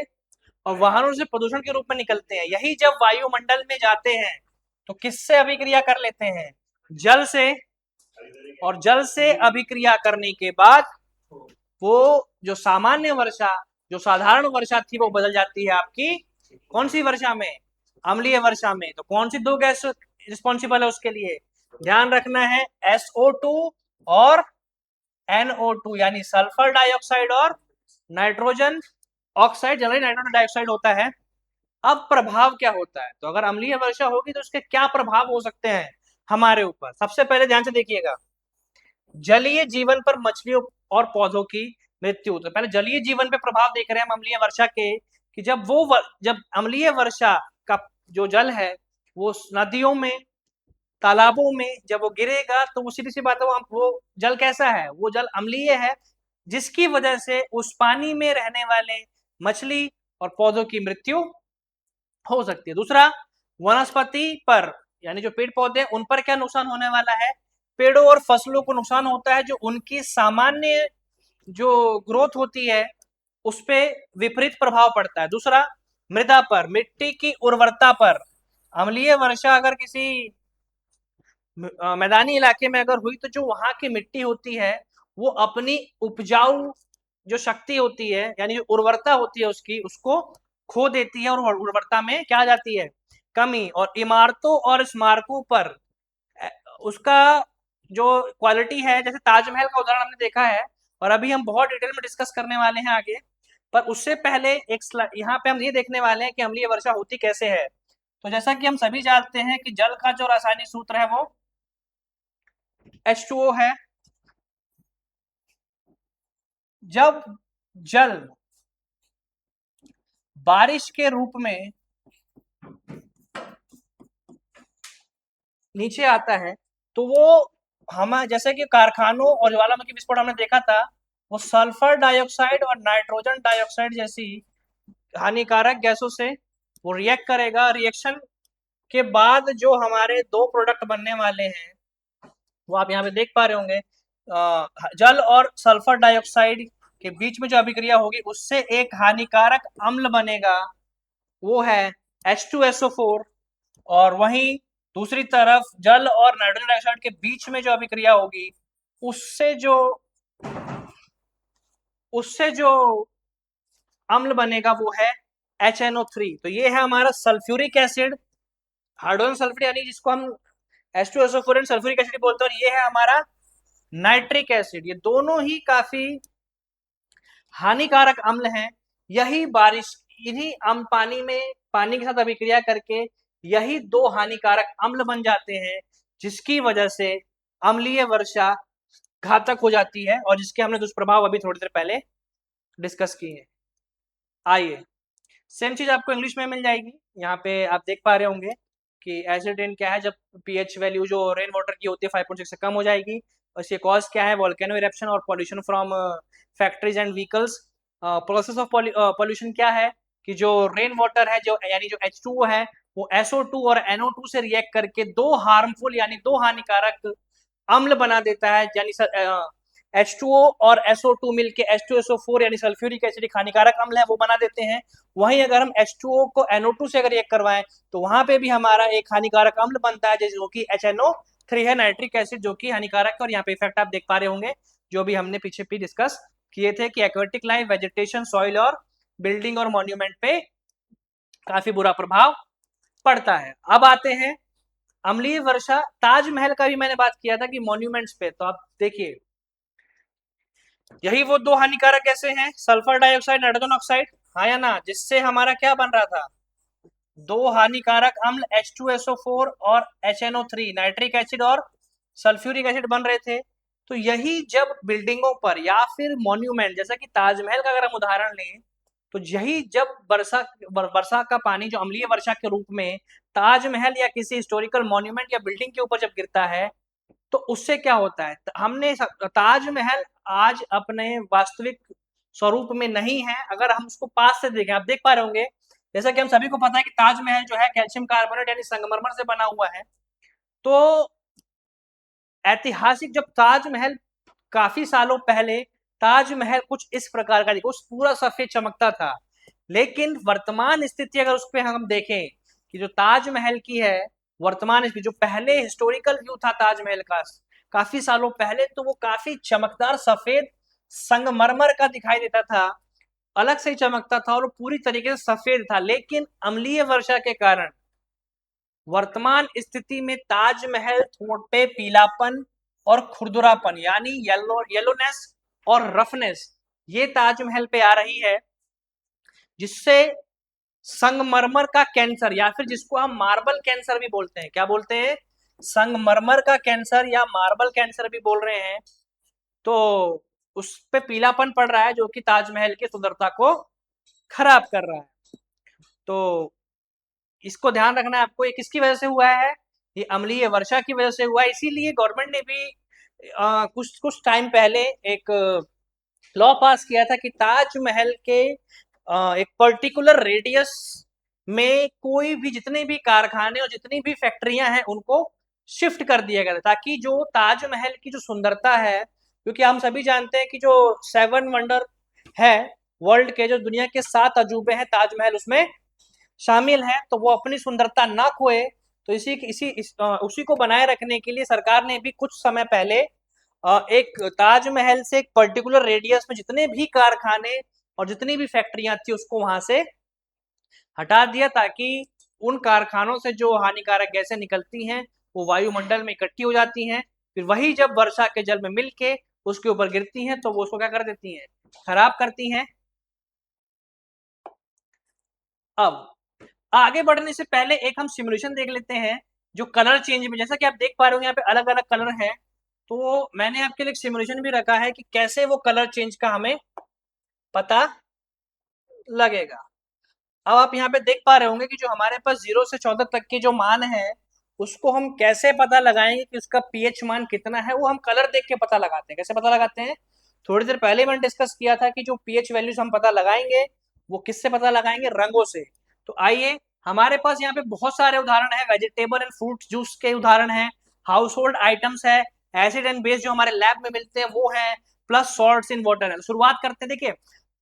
और वाहनों से प्रदूषण के रूप में निकलते हैं। यही जब वायुमंडल में जाते हैं तो किससे अभिक्रिया कर लेते हैं? जल से। और जल से अभिक्रिया करने के बाद वो जो सामान्य वर्षा, जो साधारण वर्षा थी, वो बदल जाती है आपकी कौन सी वर्षा में? अम्लीय वर्षा में। तो कौन सी दो गैस रिस्पॉन्सिबल है उसके लिए? ध्यान रखना है, SO2 और NO2, यानी सल्फर डाइऑक्साइड और nitrogen oxide, generally nitrogen dioxide होता है। अब प्रभाव क्या होता है? तो अगर अम्लीय वर्षा होगी तो उसके क्या प्रभाव हो सकते हैं हमारे ऊपर? सबसे पहले ध्यान से देखिएगा, जलीय जीवन पर मछलियों और पौधों की मृत्यु। तो पहले जलीय जीवन पे प्रभाव देख रहे हैं हम अम्लीय वर्षा के, कि जब अम्लीय वर्षा का जो जल है वो नदियों में, तालाबों में जब वो गिरेगा तो वो सीधी सी बात है, वो जल कैसा है, वो जल अम्लीय है, जिसकी वजह से उस पानी में रहने वाले मछली और पौधों की मृत्यु हो सकती है। दूसरा, वनस्पति पर यानी जो पेड़ पौधे उन पर क्या नुकसान होने वाला है, पेड़ों और फसलों को नुकसान होता है, जो उनकी सामान्य जो ग्रोथ होती है उस पे विपरीत प्रभाव पड़ता है। दूसरा, मृदा पर, मिट्टी की उर्वरता पर, अम्लीय वर्षा अगर किसी मैदानी इलाके में अगर हुई तो जो वहां की मिट्टी होती है वो अपनी उपजाऊ जो शक्ति होती है यानी जो उर्वरता होती है उसकी, उसको खो देती है, और उर्वरता में क्या आ जाती है, कमी। और इमारतों और स्मारकों पर उसका जो क्वालिटी है, जैसे ताजमहल का उदाहरण हमने देखा है और अभी हम बहुत डिटेल में डिस्कस करने वाले हैं आगे, पर उससे पहले एक यहाँ पे हम ये देखने वाले हैं कि अम्लीय वर्षा होती कैसे है। तो जैसा कि हम सभी जानते हैं कि जल का जो रासायनिक सूत्र है वो H2O है। जब जल बारिश के रूप में नीचे आता है तो वो हम जैसे कि कारखानों और ज्वालामुखी विस्फोट हमने देखा था, वो सल्फर डाइऑक्साइड और नाइट्रोजन डाइऑक्साइड जैसी हानिकारक गैसों से वो रिएक्ट करेगा। रिएक्शन के बाद जो हमारे दो प्रोडक्ट बनने वाले हैं वो आप यहाँ पे देख पा रहे होंगे, जल और सल्फर डाइऑक्साइड के बीच में जो अभिक्रिया होगी उससे एक हानिकारक अम्ल बनेगा, वो है H2SO4। और वहीं दूसरी तरफ जल और नाइट्रोजन डाइऑक्साइड के बीच में जो अभिक्रिया होगी उससे जो उससे जो अम्ल बनेगा वो है HNO3। तो ये है हमारा सल्फ्यूरिक एसिड, हाइड्रोजन सल्फेट यानी जिसको हम H2SO4 एंड सल्फ्यूरिक एसिड बोलते हैं, और ये है हमारा नाइट्रिक एसिड। ये दोनों ही काफी हानिकारक अम्ल हैं। यही बारिश, इन्हीं पानी में पानी के साथ अभिक्रिया करके यही दो हानिकारक अम्ल बन जाते हैं, जिसकी वजह से अम्लीय वर्षा घातक हो जाती है और जिसके हमने दुष्प्रभाव अभी थोड़ी देर पहले डिस्कस किए हैं। आइए, सेम चीज आपको इंग्लिश में मिल जाएगी। यहाँ पे आप देख पा रहे होंगे कि एसिड रेन क्या है, जब पीएच वैल्यू जो रेन वाटर की होती है 5.6 से कम हो जाएगी। और इसके कॉज क्या है, वोल्केनो इरेप्शन और pollution from factories and vehicles. Process of pollution क्या है कि जो रेन वाटर है, जो यानी जो H2O है, वो SO2 और NO2 से रिएक्ट करके दो हार्मफुल यानी दो हानिकारक अम्ल बना देता है, यानी H2O और SO2 मिलके H2SO4 यानी सल्फ्यूरिक एसिड हानिकारक अम्ल है वो बना देते हैं। वहीं अगर हम H2O को NO2 से अगर रिएक्ट करवाएं तो वहां पे भी हमारा एक हानिकारक अम्ल बनता है जो कि HNO3 है, नाइट्रिक एसिड, जो कि हानिकारक है। और यहाँ पे इफेक्ट आप देख पा रहे होंगे जो भी हमने पीछे भी डिस्कस किए थे कि एक्वेटिक लाइफ, वेजिटेशन, सॉइल और बिल्डिंग और मॉन्यूमेंट पे काफी बुरा प्रभाव पड़ता है। अब आते हैं अम्लीय वर्षा, ताजमहल का भी मैंने बात किया था कि मॉन्यूमेंट्स पे, तो आप देखिए यही वो दो हानिकारक गैसें हैं, सल्फर डाइऑक्साइड, नाइट्रोजन ऑक्साइड, हाँ या ना, जिससे हमारा क्या बन रहा था, दो हानिकारक अम्ल H2SO4 और HNO3 नाइट्रिक एसिड और सल्फ्यूरिक एसिड बन रहे थे। तो यही जब बिल्डिंगों पर या फिर मॉन्यूमेंट, जैसा कि ताजमहल का अगर हम उदाहरण लें, तो यही जब वर्षा का पानी जो अम्लीय वर्षा के रूप में ताजमहल या किसी हिस्टोरिकल मॉन्यूमेंट या बिल्डिंग के ऊपर जब गिरता है तो उससे क्या होता है, हमने ताजमहल आज अपने वास्तविक स्वरूप में नहीं है। अगर हम उसको पास से देखें, आप देख पा रहे होंगे, जैसा कि हम सभी को पता है कि ताजमहल जो है कैल्शियम कार्बोनेट यानी संगमरमर से बना हुआ है। तो ऐतिहासिक जब ताजमहल काफी सालों पहले ताजमहल कुछ इस प्रकार का, उस पूरा सफेद चमकता था, लेकिन वर्तमान स्थिति अगर उस पर हम देखें कि जो ताजमहल की है वर्तमान स्थिति, जो पहले हिस्टोरिकल व्यू था ताजमहल का काफी सालों पहले, तो वो काफी चमकदार सफेद संगमरमर का दिखाई देता था, अलग से ही चमकता था और वो पूरी तरीके से सफेद था। लेकिन अम्लीय वर्षा के कारण वर्तमान स्थिति में ताजमहल पे पीलापन और खुरदुरापन यानी येलोनेस और रफनेस ये ताजमहल पे आ रही है, जिससे संगमरमर का कैंसर या फिर जिसको हम मार्बल कैंसर भी बोलते हैं, क्या बोलते हैं, संगमरमर का कैंसर या मार्बल कैंसर भी बोल रहे हैं, तो उस पे पीलापन पड़ रहा है जो कि ताजमहल की सुंदरता को खराब कर रहा है। तो इसको ध्यान रखना है आपको। ये किसकी वजह से हुआ है? ये अम्लीय वर्षा की वजह से हुआ है। इसीलिए गवर्नमेंट ने भी कुछ कुछ टाइम पहले एक लॉ पास किया था कि ताजमहल के एक पर्टिकुलर रेडियस में कोई भी जितने भी कारखाने और जितनी भी फैक्ट्रियां हैं उनको शिफ्ट कर दिया गया था, ताकि जो ताजमहल की जो सुंदरता है, क्योंकि हम सभी जानते हैं कि जो 7 वंडर है वर्ल्ड के, जो दुनिया के 7 अजूबे हैं, ताजमहल उसमें शामिल है, तो वो अपनी सुंदरता ना खोए। तो उसी को बनाए रखने के लिए सरकार ने भी कुछ समय पहले एक ताजमहल से एक पर्टिकुलर रेडियस में जितने भी कारखाने और जितनी भी फैक्ट्रियां थी उसको वहां से हटा दिया, ताकि उन कारखानों से जो हानिकारक गैसें निकलती हैं वो वायुमंडल में इकट्ठी हो जाती हैं, फिर वही जब वर्षा के जल में मिलके उसके ऊपर गिरती हैं तो वो उसको क्या कर देती हैं? खराब करती हैं। अब आगे बढ़ने से पहले एक हम सिमुलेशन देख लेते हैं जो कलर चेंज में, जैसा कि आप देख पा रहे हो यहाँ पे अलग अलग कलर है। तो मैंने आपके लिए एक सिमुलेशन भी रखा है कि कैसे वो कलर चेंज का हमें पता लगेगा। अब आप यहाँ पे देख पा रहे होंगे कि जो हमारे पास 0 से 14 तक के जो मान है उसको हम कैसे पता लगाएंगे कि उसका पीएच मान कितना है, वो हम कलर देख के पता लगाते हैं। कैसे पता लगाते हैं? थोड़ी देर पहले मैंने डिस्कस किया था कि जो पीएच वैल्यूज हम पता लगाएंगे वो किससे पता लगाएंगे? रंगों से। तो आइए, हमारे पास यहाँ पे बहुत सारे उदाहरण है, वेजिटेबल एंड फ्रूट जूस के उदाहरण है, हाउस होल्ड आइटम्स है, एसिड एंड बेस जो हमारे लैब में मिलते हैं वो है, प्लस सॉल्ट्स इन वाटर है। शुरुआत करते हैं। देखिए,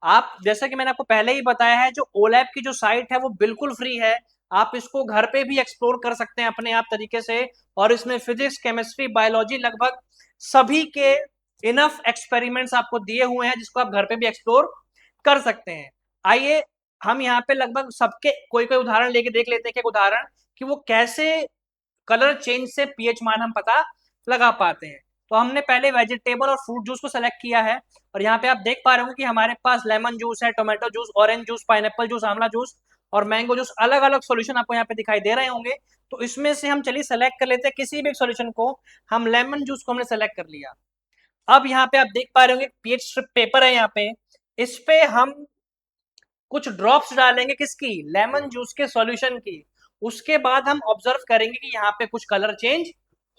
आप जैसा कि मैंने आपको पहले ही बताया है, जो ओलैब की जो साइट है वो बिल्कुल फ्री है। आप इसको घर पे भी एक्सप्लोर कर सकते हैं अपने आप तरीके से, और इसमें फिजिक्स, केमिस्ट्री, बायोलॉजी लगभग सभी के इनफ एक्सपेरिमेंट्स आपको दिए हुए हैं जिसको आप घर पे भी एक्सप्लोर कर सकते हैं। आइए, हम यहाँ पे लगभग सबके कोई कोई उदाहरण लेके देख लेते हैं कि एक उदाहरण कि वो कैसे कलर चेंज से पीएच मान हम पता लगा पाते हैं। तो हमने पहले वेजिटेबल और फ्रूट जूस को सेलेक्ट किया है, और यहाँ पे आप देख पा रहे होंगे कि हमारे पास लेमन जूस है, tomato juice, orange juice, pineapple juice, आंवला जूस और मैंगो जूस, अलग अलग सॉल्यूशन आपको यहाँ पे दिखाई दे रहे होंगे। तो इसमें से हम चलिए सेलेक्ट कर लेते हैं किसी भी एक सॉल्यूशन को। हम लेमन जूस को हमने सेलेक्ट कर लिया। अब यहाँ पे आप देख पा रहे होंगे पीएच स्ट्रिप पेपर है यहाँ पे, इस पे हम कुछ ड्रॉप्स डालेंगे किसकी? लेमन जूस के सॉल्यूशन की। उसके बाद हम ऑब्जर्व करेंगे कि यहाँ पे कुछ कलर चेंज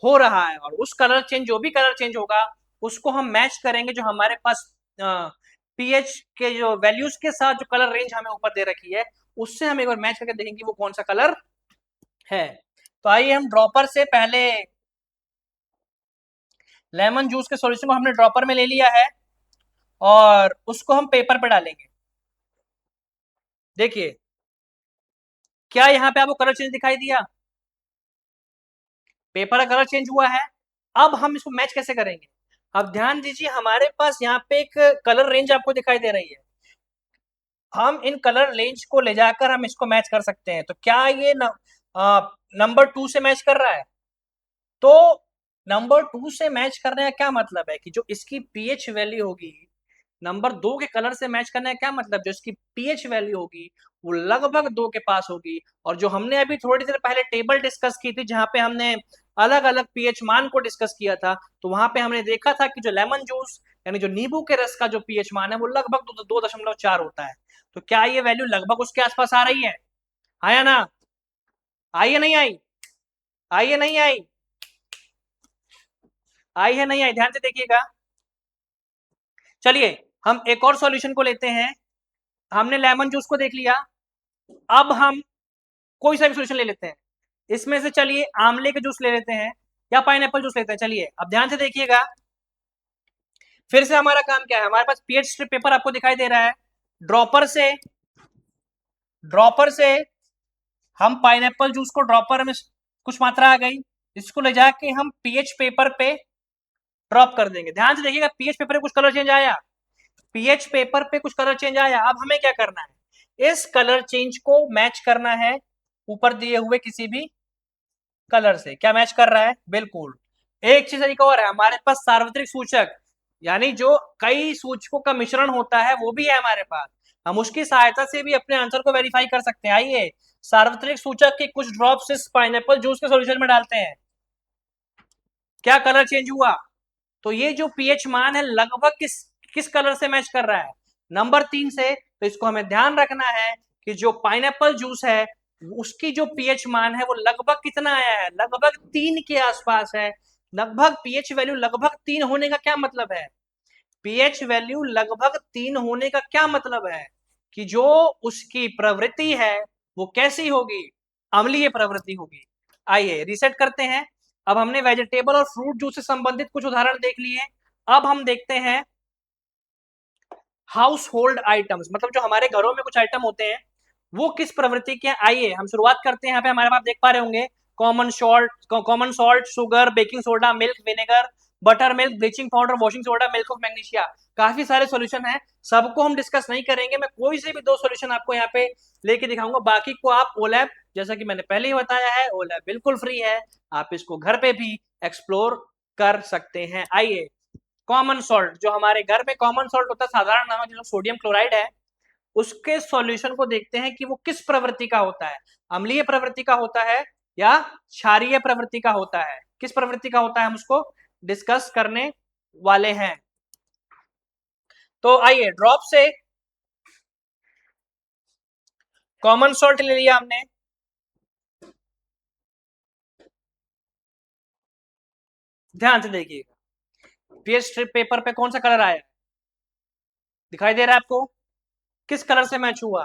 हो रहा है, और उस कलर चेंज, जो भी कलर चेंज होगा उसको हम मैच करेंगे जो हमारे पास पीएच के जो वैल्यूज के साथ जो कलर रेंज हमें ऊपर दे रखी है उससे हम एक बार मैच करके देखेंगे वो कौन सा कलर है। तो आइए, हम ड्रॉपर से पहले लेमन जूस के सॉल्यूशन को हमने ड्रॉपर में ले लिया है और उसको हम पेपर पे डालेंगे। देखिए, क्या यहाँ पे आपको कलर चेंज दिखाई दिया? पेपर का कलर चेंज हुआ है। अब हम इसको मैच कैसे करेंगे? अब ध्यान दीजिए, हमारे पास यहाँ पे एक कलर रेंज आपको दिखाई दे रही है। हम इन कलर रेंज को ले जाकर हम इसको मैच कर सकते हैं। तो क्या ये नंबर 2 से मैच कर रहा है? तो नंबर 2 से मैच करने का क्या मतलब है कि जो इसकी पीएच वैल्यू होगी, नंबर 2 के कलर से मैच करने का क्या मतलब, जो इसकी पीएच वैल्यू होगी वो लगभग 2 के पास होगी। और जो हमने अभी थोड़ी देर पहले टेबल डिस्कस की थी जहां पे हमने अलग अलग पीएच मान को डिस्कस किया था, तो वहां पे हमने देखा था कि जो लेमन जूस यानी जो नींबू के रस का जो पीएच मान है वो लगभग 2.4 होता है। तो क्या ये वैल्यू लगभग उसके आसपास आ रही है? आया ना? आई है नहीं आई? आई है नहीं आई? आई है नहीं आई? ध्यान से देखिएगा। चलिए, हम एक और सॉल्यूशन को लेते हैं। हमने लेमन जूस को देख लिया, अब हम कोई सा भी सॉल्यूशन ले लेते हैं। इसमें से चलिए आंवले के जूस ले लेते हैं या पाइनएप्पल जूस लेते हैं। चलिए, अब ध्यान से देखिएगा, फिर से हमारा काम क्या है? हमारे पास पीएच स्ट्रिप पेपर आपको दिखाई दे रहा है। ड्रॉपर से हम पाइनएप्पल जूस को, ड्रॉपर में कुछ मात्रा आ गई, इसको ले जाके हम पीएच पेपर पे ड्रॉप कर देंगे। ध्यान से देखिएगा, पीएच पेपर पे कुछ कलर चेंज आया, पीएच पेपर पे कुछ कलर चेंज आया। अब हमें क्या करना है? इस कलर चेंज को मैच करना है ऊपर दिए हुए किसी भी कलर से। क्या मैच कर रहा है? बिल्कुल। एक चीज तरीका और है, हमारे पास सार्वत्रिक सूचक, यानी जो कई सूचकों का मिश्रण होता है वो भी है हमारे पास। हम उसकी सहायता से भी अपने आंसर को वेरीफाई कर सकते हैं। आइए, सार्वत्रिक सूचक के कुछ ड्रॉप्स इस पाइनएप्पल जूस के सॉल्यूशन में डालते हैं। क्या कलर चेंज हुआ? तो ये जो पीएच मान है लगभग किस कलर से मैच कर रहा है, नंबर 3 से। तो इसको हमें ध्यान रखना है कि जो पाइनएप्पल जूस है उसकी जो पीएच मान है वो लगभग कितना आया है, लगभग 3 के आसपास है। लगभग पीएच वैल्यू लगभग 3 होने का क्या मतलब है, पीएच वैल्यू लगभग 3 होने का क्या मतलब है कि जो उसकी प्रवृत्ति है वो कैसी होगी, अम्लीय प्रवृत्ति होगी। आइए रीसेट करते हैं। अब हमने वेजिटेबल और फ्रूट जूस से संबंधित कुछ उदाहरण देख लिए। अब हम देखते हैं हाउस होल्ड आइटम्स, मतलब जो हमारे घरों में कुछ आइटम होते हैं वो किस प्रवृत्ति के हैं। आइए हम शुरुआत करते हैं। यहाँ पे हमारे पास देख पा रहे होंगे common salt, sugar, baking soda, milk, vinegar, butter milk, bleaching powder, washing soda, milk of magnesia. काफी सारे सॉल्यूशन है, सबको हम डिस्कस नहीं करेंगे। मैं कोई से भी 2 सॉल्यूशन आपको यहाँ पे लेके दिखाऊंगा, बाकी को आप ओलैप, जैसा कि मैंने पहले ही बताया है, ओलैप बिल्कुल फ्री है, आप इसको घर पे भी एक्सप्लोर कर सकते हैं। आइए कॉमन सॉल्ट, जो हमारे घर में कॉमन सॉल्ट होता है, साधारण नमक जो सोडियम क्लोराइड है, उसके सॉल्यूशन को देखते हैं कि वो किस प्रवृत्ति का होता है, अम्लीय प्रवृत्ति का होता है या क्षारीय प्रवृत्ति का होता है, किस प्रवृत्ति का होता है हम उसको डिस्कस करने वाले हैं। तो आइए ड्रॉप से कॉमन सॉल्ट ले लिया हमने, ध्यान से देखिएगा पीएच स्ट्रिप पेपर पे कौन सा कलर आया, दिखाई दे रहा है आपको, किस कलर से मैच हुआ,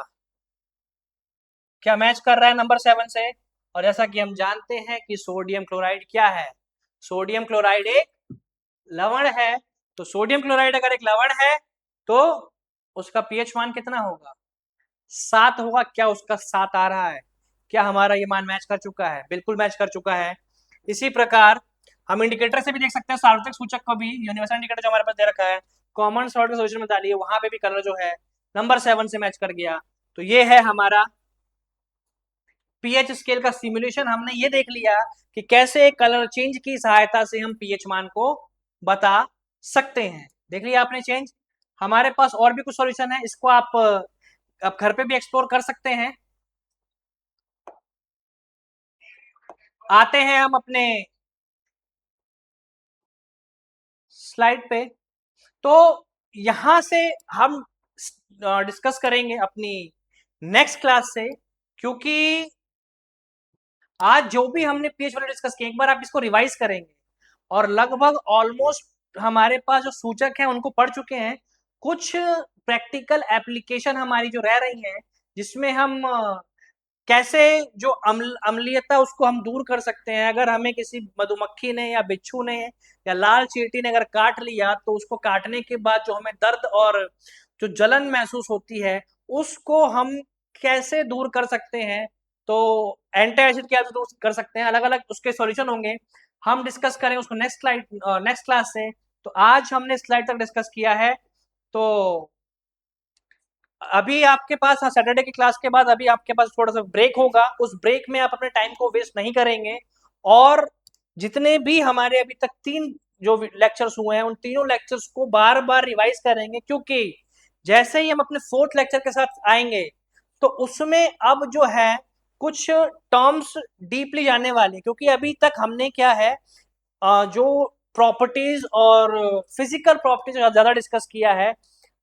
क्या मैच कर रहा है नंबर 7 से। और जैसा कि हम जानते हैं कि सोडियम क्लोराइड क्या है, सोडियम क्लोराइड एक लवण है। तो सोडियम क्लोराइड अगर एक लवण है तो उसका पीएच मान कितना होगा, 7 होगा। क्या उसका 7 आ रहा है, क्या हमारा ये मान मैच कर चुका है, बिल्कुल मैच कर चुका है। इसी प्रकार हम इंडिकेटर से भी देख सकते हैं, सार्वत्रिक सूचक को भी, यूनिवर्सल इंडिकेटर जो हमारे पास दे रखा है, कॉमन सॉल्ट के सॉल्यूशन में डालिए, वहां पे भी कलर जो है नंबर 7 से मैच कर गया। तो ये है हमारा पीएच स्केल का सिमुलेशन। हमने ये देख लिया कि कैसे कलर चेंज की सहायता से हम पीएच मान को बता सकते हैं। देख लिया आपने चेंज। हमारे पास और भी कुछ सॉल्यूशन है, इसको आप घर पे भी एक्सप्लोर कर सकते हैं। आते हैं हम अपने स्लाइड पे। तो यहां से हम डिस्कस करेंगे अपनी नेक्स्ट क्लास से, क्योंकि आज जो भी हमने पीएच वैल्यू डिस्कस किया, एक बार आप इसको रिवाइज करेंगे और लगभग ऑलमोस्ट हमारे पास जो सूचक हैं उनको पढ़ चुके हैं। कुछ प्रैक्टिकल एप्लीकेशन हमारी जो रह रही हैं, जिसमें हम कैसे जो अम्लीयता उसको हम दूर कर सकते हैं। अगर हमें किसी मधुमक्खी ने या बिच्छू ने या लाल चींटी ने अगर काट लिया, तो उसको काटने के बाद जो हमें दर्द और जो जलन महसूस होती है उसको हम कैसे दूर कर सकते हैं। तो एंटी एसिड क्या दूर कर सकते हैं, अलग अलग उसके सॉल्यूशन होंगे, हम डिस्कस करें उसको नेक्स्ट क्लास से। तो आज हमने स्लाइड तक डिस्कस किया है। तो अभी आपके पास, हाँ, सैटरडे की क्लास के बाद अभी आपके पास थोड़ा सा ब्रेक होगा, उस ब्रेक में आप अपने टाइम को वेस्ट नहीं करेंगे और जितने भी हमारे अभी तक 3 जो लेक्चर्स हुए हैं उन तीनों लेक्चर्स को बार बार रिवाइज करेंगे, क्योंकि जैसे ही हम अपने 4th लेक्चर के साथ आएंगे तो उसमें अब जो है कुछ टर्म्स डीपली जाने वाले, क्योंकि अभी तक हमने क्या है जो प्रॉपर्टीज और फिजिकल प्रॉपर्टीज ज्यादा डिस्कस किया है,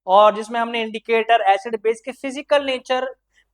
और जिसमें हमने इंडिकेटर, एसिड बेस के फिजिकल नेचर,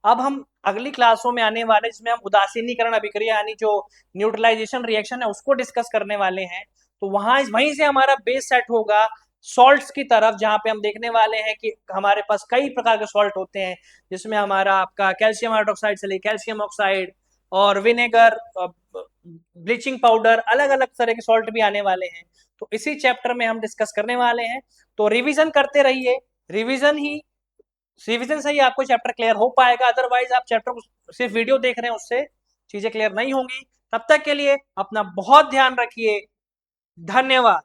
अब हम अगली क्लासों में आने वाले जिसमें हम उदासीनीकरण अभिक्रिया यानी जो न्यूट्रलाइजेशन रिएक्शन है उसको डिस्कस करने वाले हैं। तो वहीं से हमारा बेस सेट होगा सॉल्ट्स की तरफ, जहां पे हम देखने वाले हैं कि हमारे पास कई प्रकार के सॉल्ट होते हैं, जिसमें हमारा आपका कैल्शियम हाइड्रोक्साइड से लेकर कैल्शियम ऑक्साइड और विनेगर, ब्लीचिंग पाउडर, अलग अलग तरह के सॉल्ट भी आने वाले हैं। तो इसी चैप्टर में हम डिस्कस करने वाले हैं। तो रिवीजन करते रहिए, रिवीजन से ही आपको चैप्टर क्लियर हो पाएगा, अदरवाइज आप चैप्टर को सिर्फ वीडियो देख रहे हैं उससे चीजें क्लियर नहीं होंगी। तब तक के लिए अपना बहुत ध्यान रखिए, धन्यवाद।